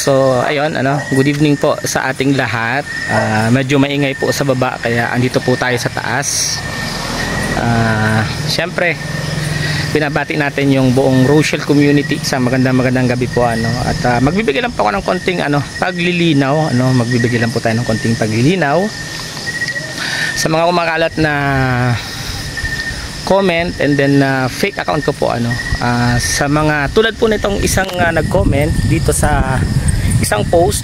So ayun, good evening po sa ating lahat. Medyo maingay po sa baba kaya andito po tayo sa taas. Siyempre binabati natin yung buong Rochelle community sa magandang gabi po at magbibigay lang po ako ng konting paglilinaw, magbibigay lang po tayo ng konting paglilinaw sa mga kumakalat na comment and then fake account ko po sa mga tulad po nitong isang nag-comment dito sa isang post.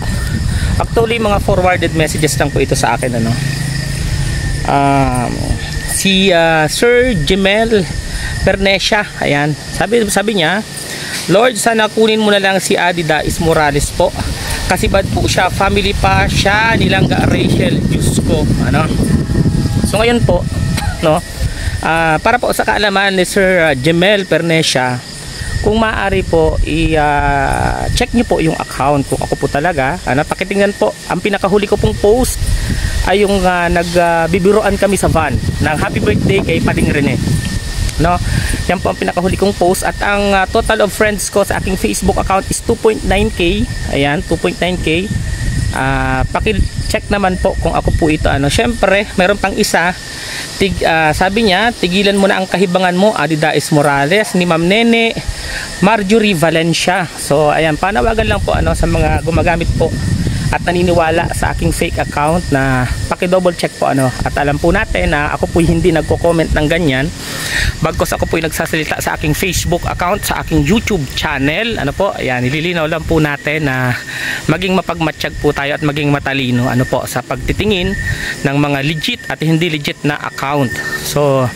Actually mga forwarded messages lang po ito sa akin si Sir Jemel Pernesia, ayan, sabi niya, Lord, sana kunin mo na lang si Adida Morales po kasi bad po siya, family pa siya, Nilangga Rachel, Diyos ko, so ngayon po para po sa kaalaman ni Sir Jemel Pernesia, kung maaari po i-check nyo po yung account kung ako po talaga, pakitingnan po, ang pinakahuli ko pong post ay yung nagbibiroan kami sa van ng happy birthday kay Pading Rene, yan po ang pinakahuli kong post at ang total of friends ko sa aking Facebook account is 2.9k, ayan, 2.9k. Paki-check naman po kung ako po ito. Syempre mayroon pang isa, sabi niya, tigilan mo na ang kahibangan mo, Adida Morales, ni Ma'am Nene Marjorie Valencia. So ayan, panawagan lang po sa mga gumagamit po at naniniwala sa aking fake account na paki-double check po at alam po natin na ako po hindi nagko-comment ng ganyan, bagkos ako po yung nagsasalita sa aking Facebook account, sa aking YouTube channel. Ayan, nililinaw lang po natin na maging mapagmatsyag po tayo at maging matalino po sa pagtitingin ng mga legit at hindi legit na account. So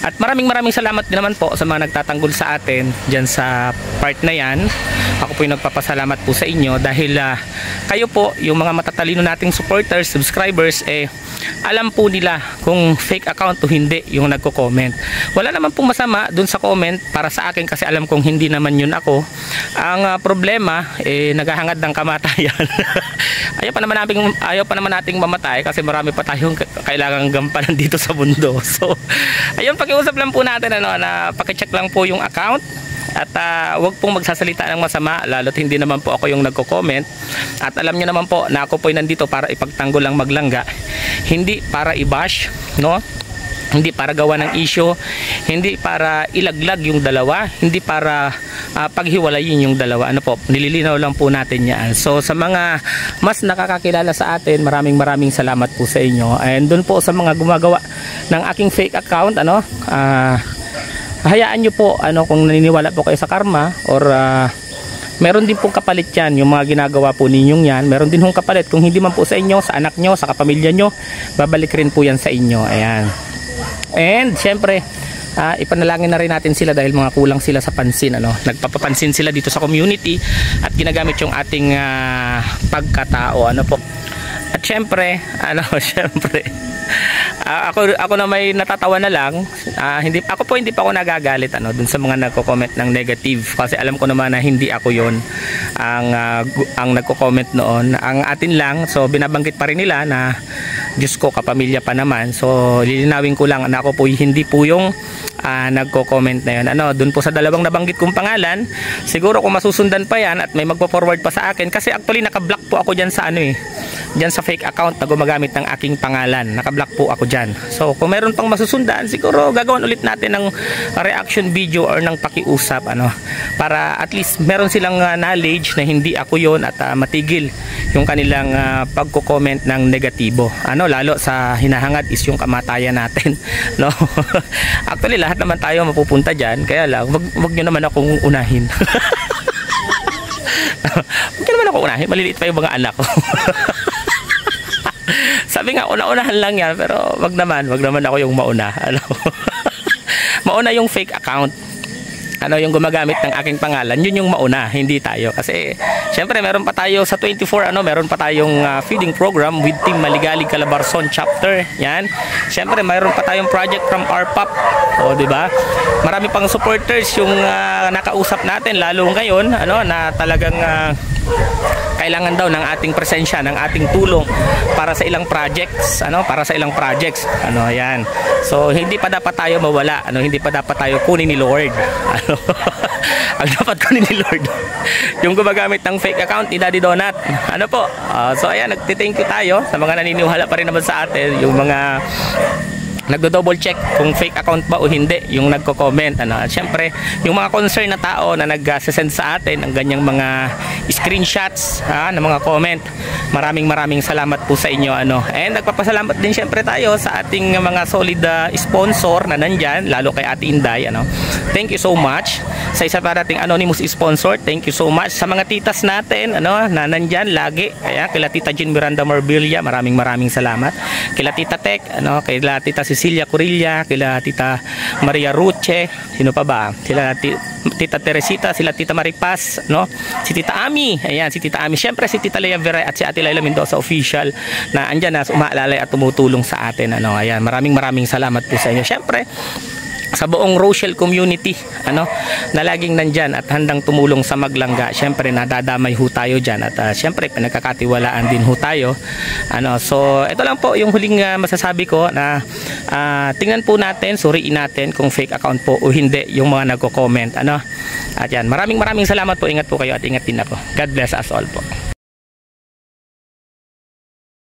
at maraming salamat din naman po sa mga nagtatanggol sa atin dyan sa part na yan. Ako po yung nagpapasalamat po sa inyo dahil kayo po, yung mga matatalino nating supporters, subscribers, alam po nila kung fake account o hindi yung nagko-comment. Wala naman pong masama dun sa comment para sa akin kasi alam kong hindi naman yun ako. Ang problema, naghahangad ng kamatayan. Ayaw pa naman nating mamatay kasi marami pa tayong kailangang gampanan dito sa mundo. So ayun, pakiusap lang po natin na pakicheck lang po yung account at wag pong magsasalita ng masama, lalo't hindi naman po ako yung nagko-comment. At alam niyo naman po na ako po ay nandito para ipagtanggol ang maglangga, hindi para i-bash, hindi para gawa ng issue, hindi para ilaglag yung dalawa, hindi para paghiwalayin yung dalawa. Nililinaw lang po natin yan. So sa mga mas nakakakilala sa atin, maraming salamat po sa inyo. And dun po sa mga gumagawa ng aking fake account, hayaan nyo po kung naniniwala po kayo sa karma or meron din pong kapalit yan, yung mga ginagawa po ninyong yan, meron din pong kapalit. Kung hindi man po sa inyo, sa anak nyo, sa kapamilya nyo, babalik rin po yan sa inyo. Ayan. And syempre ipanalangin na rin natin sila dahil mga kulang sila sa pansin, nagpapapansin sila dito sa community at ginagamit yung ating pagkatao po. At syempre syempre ako na may natatawa na lang, hindi pa ako nagagalit dun sa mga nagko-comment ng negative kasi alam ko naman na hindi ako yon ang nagko-comment noon. Ang atin lang, so binabanggit pa rin nila na Diyos ko, kapamilya pa naman. So lilinawin ko lang na ako po hindi po yung nagko-comment na yun. Dun po sa dalawang nabanggit kong pangalan, siguro kung masusundan pa yan at may magpo-forward pa sa akin, kasi actually naka-block po ako dyan sa dyan sa fake account na gumagamit ng aking pangalan. Naka-block po ako dyan. So kung meron pang masusundan, siguro gagawin ulit natin ng reaction video or ng pakiusap para at least meron silang knowledge na hindi ako yon at matigil yung kanilang pagko-comment ng negatibo. Lalo sa hinahangad is yung kamatayan natin, Actually lahat naman tayo mapupunta dyan, kaya lang wag nyo naman akong unahin. Wag nyo naman ako unahin, maliliit pa yung mga anak ko. Sabi nga, una-unahan lang yan, pero wag naman ako yung mauna. Mauna yung fake account, yung gumagamit ng aking pangalan, yun yung mauna, hindi tayo. Kasi syempre meron pa tayo sa 24, meron pa tayong feeding program with Team Maligalig Calabarzon chapter. Yan. Syempre meron pa tayong project from RPAP. Di ba? Marami pang supporters yung nakausap natin, lalo ngayon na talagang kailangan daw ng ating presensya, ng ating tulong para sa ilang projects, yan. So hindi pa dapat tayo mawala, hindi pa dapat tayo kunin ni Lord. ano. Ang dapat ko ni Lord, yung gumagamit ng fake account ni Daddy Donut. Ano po? So ayan, nagti-thank you tayo sa mga naniniwala pa rin naman sa atin, yung mga nagdo-double check kung fake account ba o hindi, yung nagko-comment, ano. At syempre, yung mga concern na tao na nag-send sa atin ang ganyang mga screenshots ng mga comment. Maraming salamat po sa inyo, ano. And nagpapasalamat din syempre tayo sa ating mga solid sponsor na nandyan, lalo kay Ate Inday, ano. Thank you so much sa isa pa nating anonymous sponsor. Thank you so much sa mga titas natin, ano, na nandyan lagi. Kaya kila Tita Jean Miranda Marbilla, maraming salamat. Kila Tita Tek, ano, kila Tita Cecilia Corilla, kila Tita Maria Ruche, sino pa ba? Sila Tita Teresita, sila Tita Maripas, no? Si Tita Ami, ayan, si Tita Ami. Syempre si Tita Lea Veray at si Ate Laila Mendoza official na andyan na umaalalay at tumutulong sa atin, ano. Ayan, maraming salamat po sa inyo. Syempre sa buong Rochelle community, ano, na laging nandyan at handang tumulong sa Maglangga. Syempre nadadamay ho tayo dyan at syempre pinagkakatiwalaan din ho tayo, ano. So ito lang po yung huling masasabi ko na tingnan po natin, suriin natin kung fake account po o hindi yung mga nagko-comment, ano. At yan, maraming salamat po. Ingat po kayo at ingat din ako. God bless us all po.